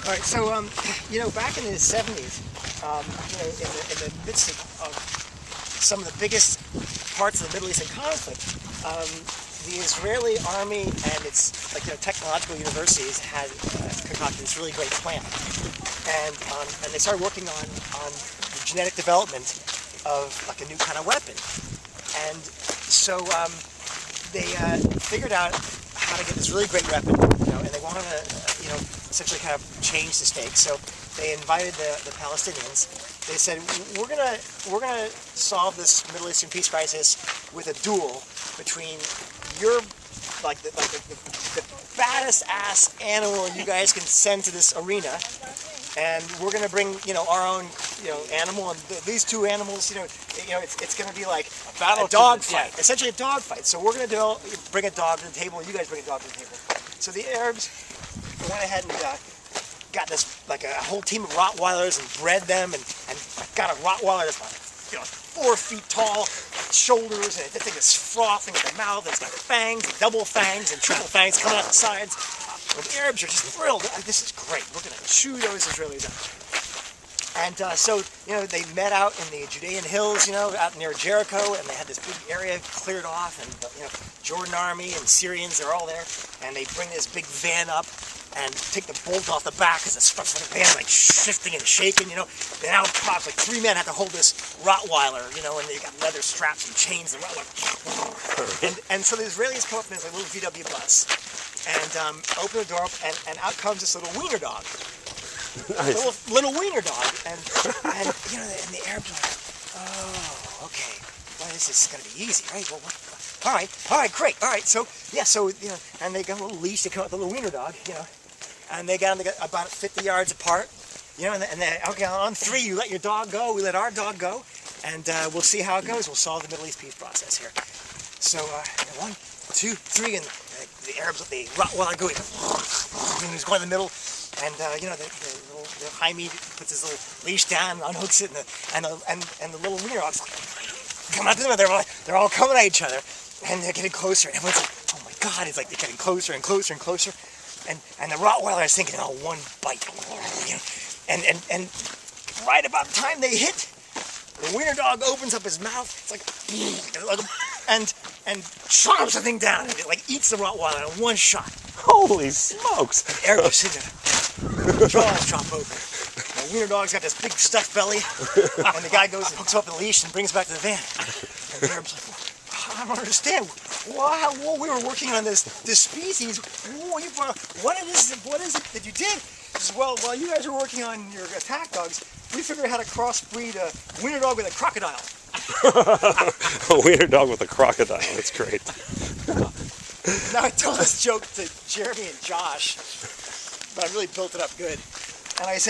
All right, so back in the 70s, in the midst of some of the biggest parts of the Middle Eastern conflict, the Israeli army and its technological universities had concocted this really great plan, and they started working on the genetic development of a new kind of weapon, and so they figured out how to get this really great weapon, and they wanted to, essentially kind of change the stakes. So they invited the Palestinians. They said, we're gonna solve this Middle Eastern peace crisis with a duel between your the baddest ass animal you guys can send to this arena, and we're gonna bring our own animal, and these two animals, it's gonna be like a dog fight, essentially a dog fight. So we're gonna bring a dog to the table, and you guys bring a dog to the table. So the Arabs went ahead and got this a whole team of Rottweilers and bred them, and got a Rottweiler that's 4 feet tall, shoulders, and that thing is frothing at the mouth. It's got fangs, double fangs, and triple fangs coming out the sides. And the Arabs are just thrilled. This is great. We're going to chew those Israelis out. And so they met out in the Judean hills, out near Jericho, and they had this big area cleared off, and Jordan army and Syrians, they're all there, and they bring this big van up and take the bolt off the back because it's the van shifting and shaking, Then out pops 3 men have to hold this Rottweiler, and they got leather straps and chains, and Rottweiler. And so the Israelis come up in this little VW bus and open the door up, and out comes this little wiener dog. Nice. Little wiener dog, and the Arabs are like, oh, okay, well, this is gonna be easy, right? Well, all right, great, all right. So and they got a little leash. They come out with the little wiener dog, and they got about 50 yards apart, and they okay, on 3, you let your dog go, we let our dog go, and we'll see how it goes. We'll solve the Middle East peace process here. So 1, 2, 3, and the Arabs let the Rottweiler go. He's going in the middle. And the Jaime puts his little leash down and unhooks it, and the little wiener dogs come out to them. They're all coming at each other, and they're getting closer. And everyone's like, "Oh my God!" It's like they're getting closer and closer and closer. And the Rottweiler is thinking, "Oh, one bite." And right about the time they hit, the wiener dog opens up his mouth. It's like and chomps the thing down, and it eats the Rottweiler in one shot. Holy smokes! The Arabs are sitting there. Jaws drop open. The wiener dog's got this big stuffed belly, and the guy goes and hooks up the leash and brings it back to the van. And the Arab's like, I don't understand. Wow, we were working on this species. What is it that you did? He says, well, while you guys were working on your attack dogs, we figured out how to crossbreed a wiener dog with a crocodile. A wiener dog with a crocodile. That's great. Now I told this joke to Jeremy and Josh, but I really built it up good. And I said,